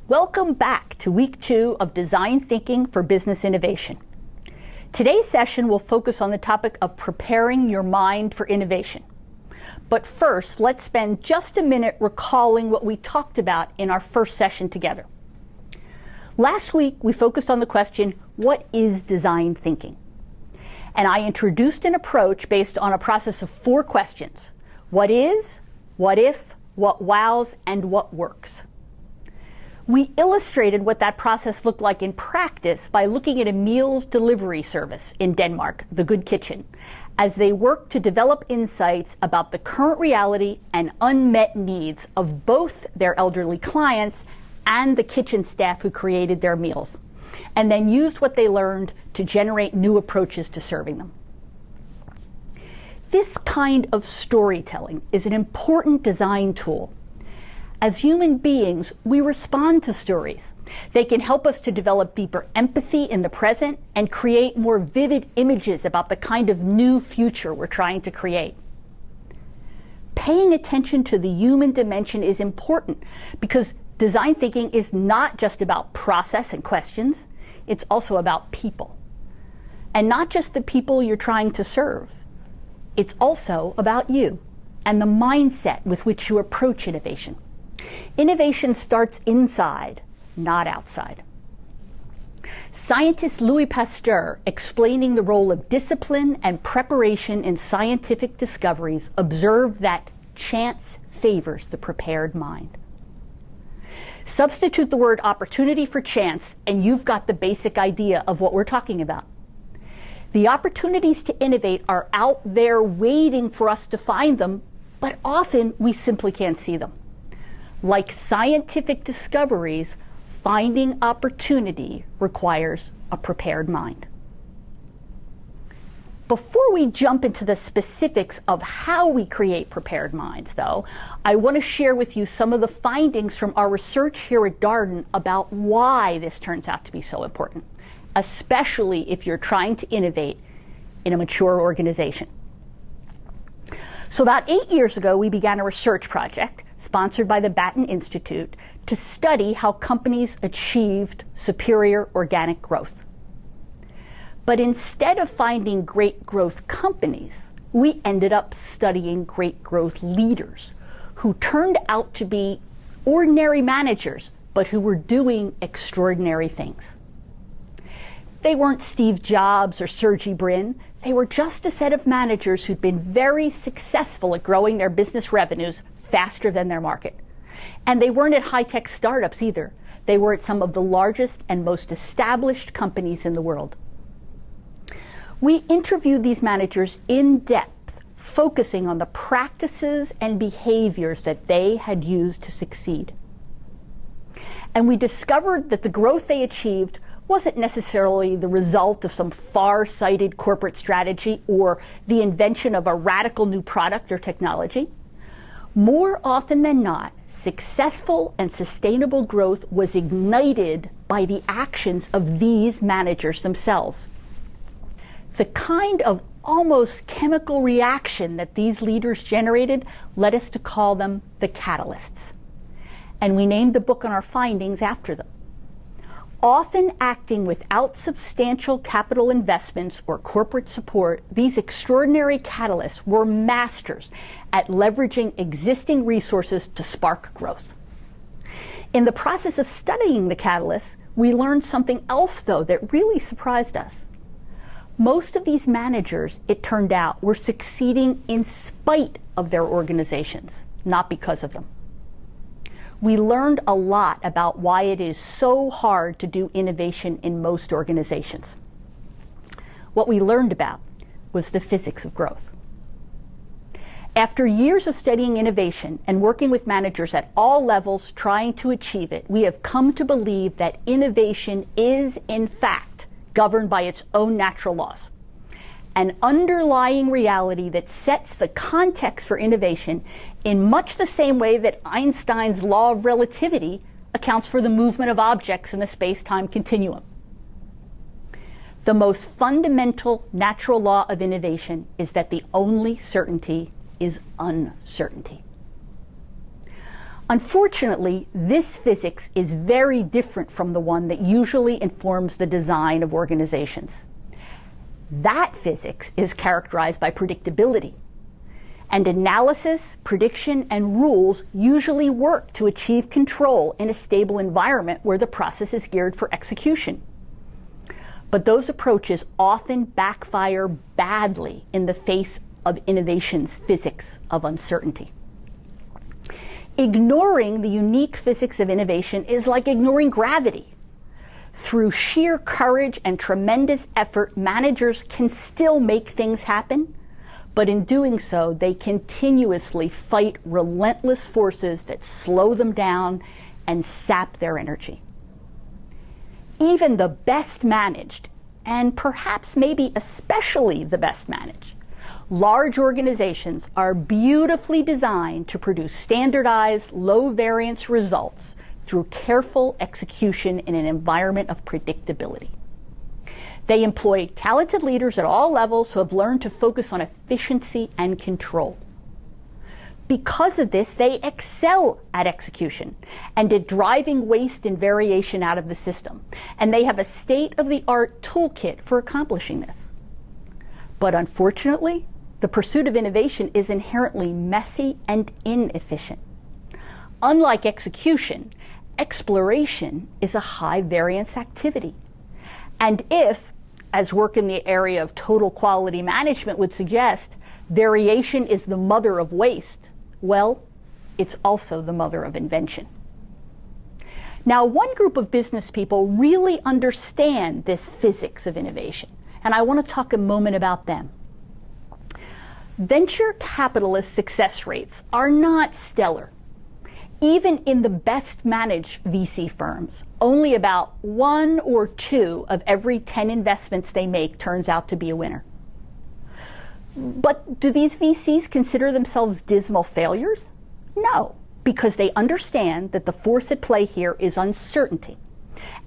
Welcome back to week 2 of Design Thinking for Business Innovation. Today's session will focus on the topic of preparing your mind for innovation. But first, let's spend just a minute recalling what we talked about in our first session together. Last week, we focused on the question, what is design thinking? And I introduced an approach based on a process of 4 questions. What is, what if, what wows, and what works? We illustrated what that process looked like in practice by looking at a meals delivery service in Denmark, The Good Kitchen, as they worked to develop insights about the current reality and unmet needs of both their elderly clients and the kitchen staff who created their meals, and then used what they learned to generate new approaches to serving them. This kind of storytelling is an important design tool. As human beings, we respond to stories. They can help us to develop deeper empathy in the present and create more vivid images about the kind of new future we're trying to create. Paying attention to the human dimension is important because design thinking is not just about process and questions, it's also about people. And not just the people you're trying to serve. It's also about you and the mindset with which you approach innovation. Innovation starts inside, not outside. Scientist Louis Pasteur, explaining the role of discipline and preparation in scientific discoveries, observed that chance favors the prepared mind. Substitute the word opportunity for chance, and you've got the basic idea of what we're talking about. The opportunities to innovate are out there waiting for us to find them, but often we simply can't see them. Like scientific discoveries, finding opportunity requires a prepared mind. Before we jump into the specifics of how we create prepared minds, though, I want to share with you some of the findings from our research here at Darden about why this turns out to be so important, especially if you're trying to innovate in a mature organization. So about 8 years ago, we began a research project sponsored by the Batten Institute to study how companies achieved superior organic growth. But instead of finding great growth companies, we ended up studying great growth leaders who turned out to be ordinary managers, but who were doing extraordinary things. They weren't Steve Jobs or Sergey Brin. They were just a set of managers who'd been very successful at growing their business revenues faster than their market. And they weren't at high-tech startups either. They were at some of the largest and most established companies in the world. We interviewed these managers in depth, focusing on the practices and behaviors that they had used to succeed. And we discovered that the growth they achieved wasn't necessarily the result of some far-sighted corporate strategy or the invention of a radical new product or technology. More often than not, successful and sustainable growth was ignited by the actions of these managers themselves. The kind of almost chemical reaction that these leaders generated led us to call them the catalysts. And we named the book on our findings after them. Often acting without substantial capital investments or corporate support, these extraordinary catalysts were masters at leveraging existing resources to spark growth. In the process of studying the catalysts, we learned something else, though, that really surprised us. Most of these managers, it turned out, were succeeding in spite of their organizations, not because of them. We learned a lot about why it is so hard to do innovation in most organizations. What we learned about was the physics of growth. After years of studying innovation and working with managers at all levels trying to achieve it, we have come to believe that innovation is, in fact, governed by its own natural laws. An underlying reality that sets the context for innovation in much the same way that Einstein's law of relativity accounts for the movement of objects in the space-time continuum. The most fundamental natural law of innovation is that the only certainty is uncertainty. Unfortunately, this physics is very different from the one that usually informs the design of organizations. That physics is characterized by predictability. And analysis, prediction, and rules usually work to achieve control in a stable environment where the process is geared for execution. But those approaches often backfire badly in the face of innovation's physics of uncertainty. Ignoring the unique physics of innovation is like ignoring gravity. Through sheer courage and tremendous effort, managers can still make things happen, but in doing so, they continuously fight relentless forces that slow them down and sap their energy. Even the best managed, and perhaps maybe especially the best managed, large organizations are beautifully designed to produce standardized, low-variance results through careful execution in an environment of predictability. They employ talented leaders at all levels who have learned to focus on efficiency and control. Because of this, they excel at execution and at driving waste and variation out of the system. And they have a state-of-the-art toolkit for accomplishing this. But unfortunately, the pursuit of innovation is inherently messy and inefficient. Unlike execution, exploration is a high-variance activity. And if, as work in the area of total quality management would suggest, variation is the mother of waste, well, it's also the mother of invention. Now, one group of business people really understand this physics of innovation, and I want to talk a moment about them. Venture capitalist success rates are not stellar. Even in the best managed VC firms, only about 1 or 2 of every 10 investments they make turns out to be a winner. But do these VCs consider themselves dismal failures? No, because they understand that the force at play here is uncertainty.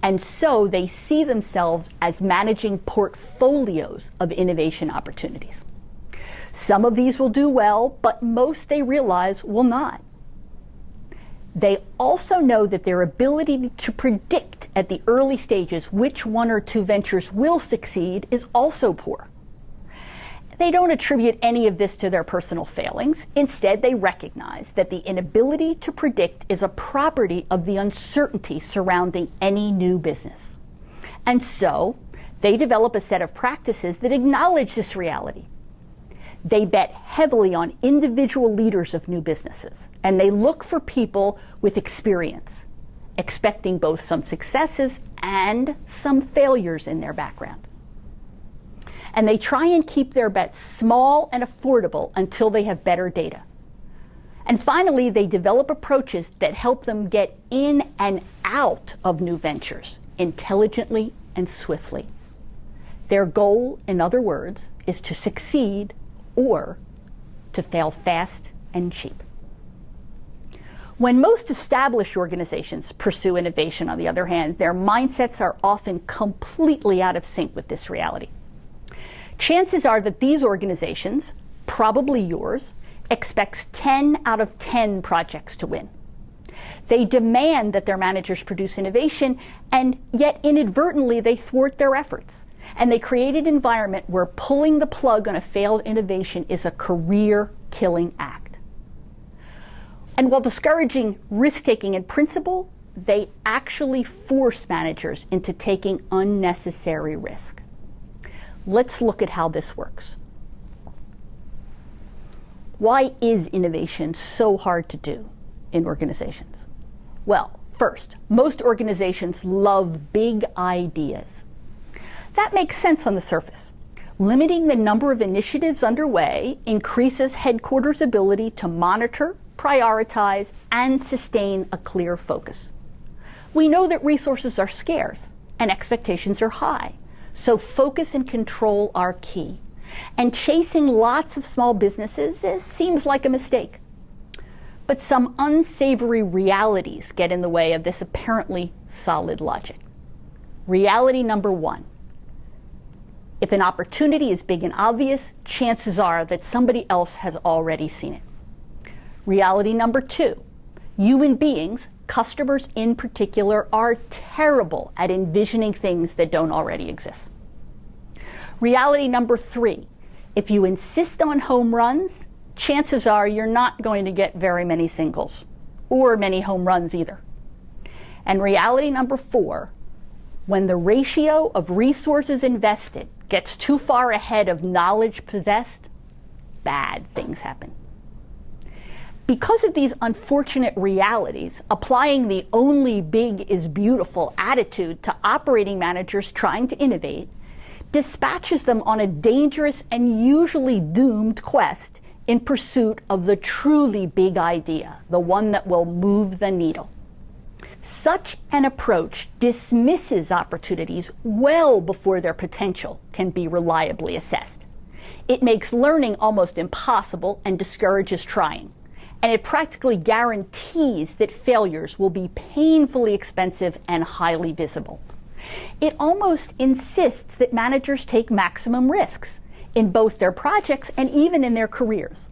And so they see themselves as managing portfolios of innovation opportunities. Some of these will do well, but most, they realize, will not. They also know that their ability to predict at the early stages which 1 or 2 ventures will succeed is also poor. They don't attribute any of this to their personal failings. Instead, they recognize that the inability to predict is a property of the uncertainty surrounding any new business. And so, they develop a set of practices that acknowledge this reality. They bet heavily on individual leaders of new businesses, and they look for people with experience, expecting both some successes and some failures in their background. And they try and keep their bets small and affordable until they have better data. And finally, they develop approaches that help them get in and out of new ventures intelligently and swiftly. Their goal, in other words, is to succeed or to fail fast and cheap. When most established organizations pursue innovation, on the other hand, their mindsets are often completely out of sync with this reality. Chances are that these organizations, probably yours, expects 10 out of 10 projects to win. They demand that their managers produce innovation, and yet inadvertently they thwart their efforts. And they create an environment where pulling the plug on a failed innovation is a career-killing act. And while discouraging risk-taking in principle, they actually force managers into taking unnecessary risk. Let's look at how this works. Why is innovation so hard to do in organizations? Well, first, most organizations love big ideas. That makes sense on the surface. Limiting the number of initiatives underway increases headquarters' ability to monitor, prioritize, and sustain a clear focus. We know that resources are scarce and expectations are high, so focus and control are key. And chasing lots of small businesses seems like a mistake. But some unsavory realities get in the way of this apparently solid logic. Reality number 1. If an opportunity is big and obvious, chances are that somebody else has already seen it. Reality number 2. Human beings, customers in particular, are terrible at envisioning things that don't already exist. Reality number 3, if you insist on home runs, chances are you're not going to get very many singles, or many home runs either. And reality number 4, when the ratio of resources invested gets too far ahead of knowledge possessed, bad things happen. Because of these unfortunate realities, applying the only big is beautiful attitude to operating managers trying to innovate dispatches them on a dangerous and usually doomed quest in pursuit of the truly big idea, the one that will move the needle. Such an approach dismisses opportunities well before their potential can be reliably assessed. It makes learning almost impossible and discourages trying. And it practically guarantees that failures will be painfully expensive and highly visible. It almost insists that managers take maximum risks in both their projects and even in their careers.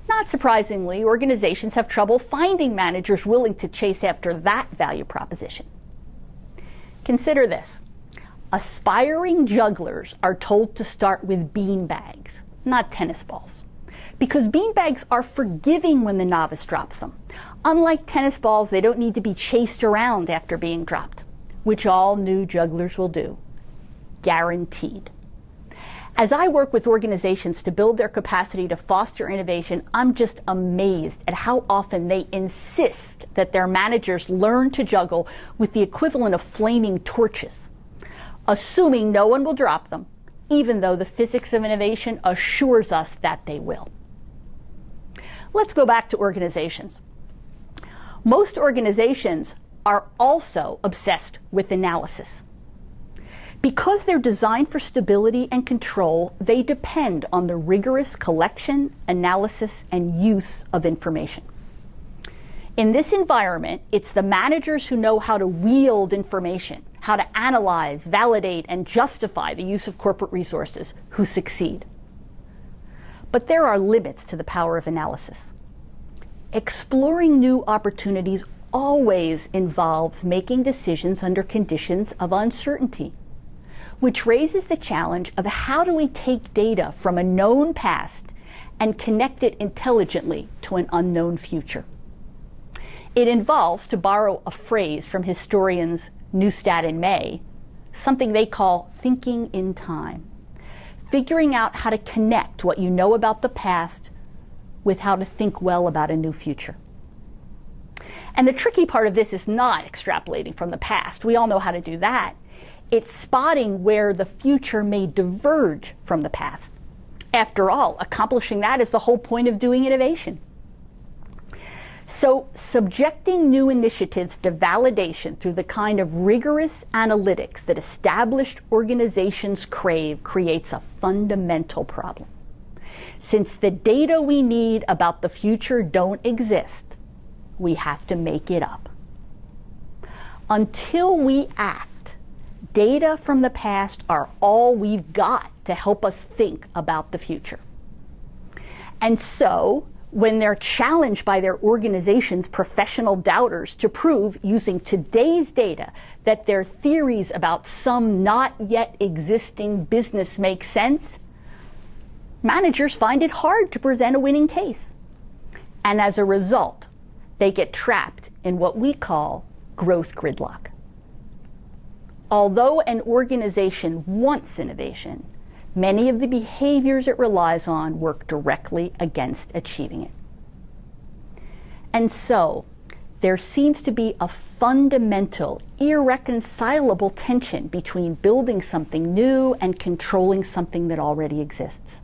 Not surprisingly, organizations have trouble finding managers willing to chase after that value proposition. Consider this. Aspiring jugglers are told to start with beanbags, not tennis balls, because beanbags are forgiving when the novice drops them. Unlike tennis balls, they don't need to be chased around after being dropped, which all new jugglers will do. Guaranteed. As I work with organizations to build their capacity to foster innovation, I'm just amazed at how often they insist that their managers learn to juggle with the equivalent of flaming torches, assuming no one will drop them, even though the physics of innovation assures us that they will. Let's go back to organizations. Most organizations are also obsessed with analysis. Because they're designed for stability and control, they depend on the rigorous collection, analysis, and use of information. In this environment, it's the managers who know how to wield information, how to analyze, validate, and justify the use of corporate resources who succeed. But there are limits to the power of analysis. Exploring new opportunities always involves making decisions under conditions of uncertainty, which raises the challenge of how do we take data from a known past and connect it intelligently to an unknown future. It involves, to borrow a phrase from historians Neustadt and May, something they call thinking in time, figuring out how to connect what you know about the past with how to think well about a new future. And the tricky part of this is not extrapolating from the past. We all know how to do that. It's spotting where the future may diverge from the past. After all, accomplishing that is the whole point of doing innovation. So, subjecting new initiatives to validation through the kind of rigorous analytics that established organizations crave creates a fundamental problem. Since the data we need about the future don't exist, we have to make it up. Until we act, data from the past are all we've got to help us think about the future. And so, when they're challenged by their organization's professional doubters to prove using today's data that their theories about some not yet existing business make sense, managers find it hard to present a winning case. And as a result, they get trapped in what we call growth gridlock. Although an organization wants innovation, many of the behaviors it relies on work directly against achieving it. And so, there seems to be a fundamental, irreconcilable tension between building something new and controlling something that already exists.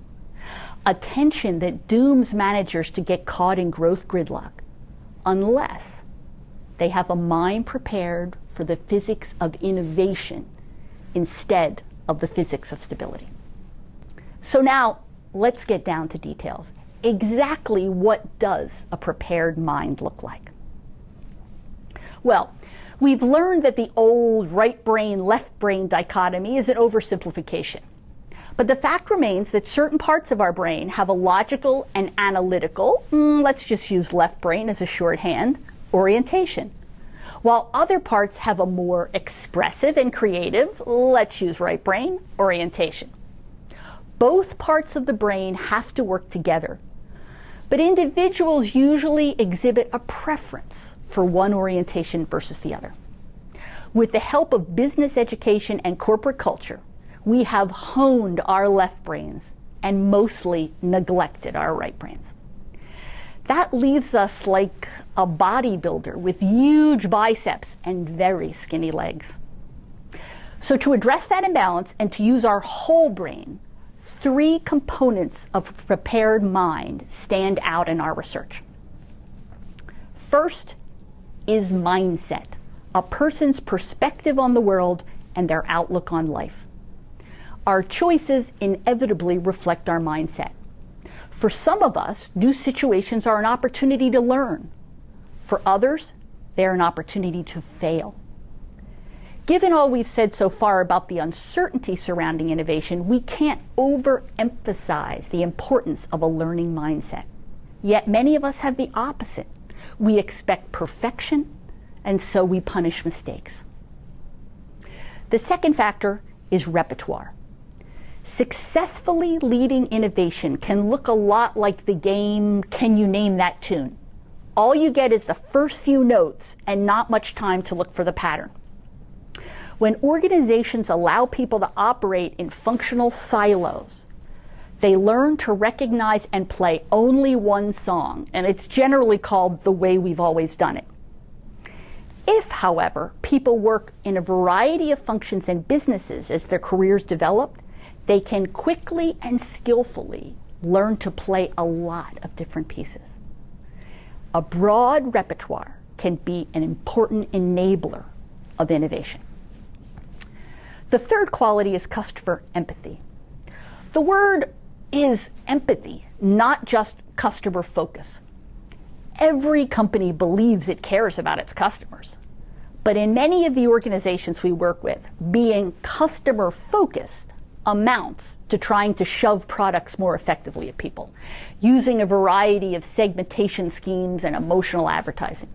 A tension that dooms managers to get caught in growth gridlock, unless they have a mind prepared for the physics of innovation instead of the physics of stability. So now, let's get down to details. Exactly what does a prepared mind look like? Well, we've learned that the old right brain, left brain dichotomy is an oversimplification. But the fact remains that certain parts of our brain have a logical and analytical, let's just use left brain as a shorthand, orientation, while other parts have a more expressive and creative, let's use right brain, orientation. Both parts of the brain have to work together, but individuals usually exhibit a preference for one orientation versus the other. With the help of business education and corporate culture, we have honed our left brains and mostly neglected our right brains. That leaves us like a bodybuilder with huge biceps and very skinny legs. So to address that imbalance and to use our whole brain, 3 components of a prepared mind stand out in our research. First is mindset, a person's perspective on the world and their outlook on life. Our choices inevitably reflect our mindset. For some of us, new situations are an opportunity to learn. For others, they're an opportunity to fail. Given all we've said so far about the uncertainty surrounding innovation, we can't overemphasize the importance of a learning mindset. Yet many of us have the opposite. We expect perfection, and so we punish mistakes. The second factor is repertoire. Successfully leading innovation can look a lot like the game, Can You Name That Tune? All you get is the first few notes and not much time to look for the pattern. When organizations allow people to operate in functional silos, they learn to recognize and play only one song, and it's generally called the way we've always done it. If, however, people work in a variety of functions and businesses as their careers develop, they can quickly and skillfully learn to play a lot of different pieces. A broad repertoire can be an important enabler of innovation. The third quality is customer empathy. The word is empathy, not just customer focus. Every company believes it cares about its customers. But in many of the organizations we work with, being customer focused amounts to trying to shove products more effectively at people, using a variety of segmentation schemes and emotional advertising.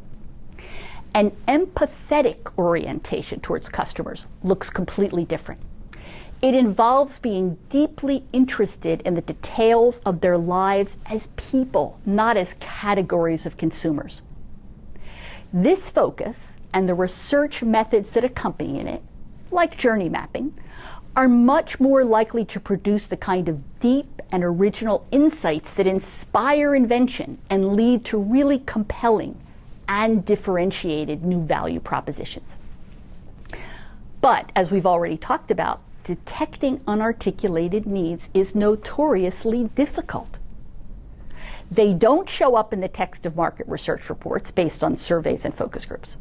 An empathetic orientation towards customers looks completely different. It involves being deeply interested in the details of their lives as people, not as categories of consumers. This focus and the research methods that accompany it, like journey mapping, are much more likely to produce the kind of deep and original insights that inspire invention and lead to really compelling and differentiated new value propositions. But, as we've already talked about, detecting unarticulated needs is notoriously difficult. They don't show up in the text of market research reports based on surveys and focus groups.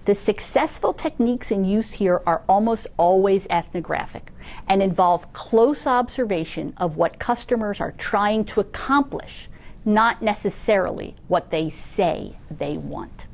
The successful techniques in use here are almost always ethnographic and involve close observation of what customers are trying to accomplish, not necessarily what they say they want.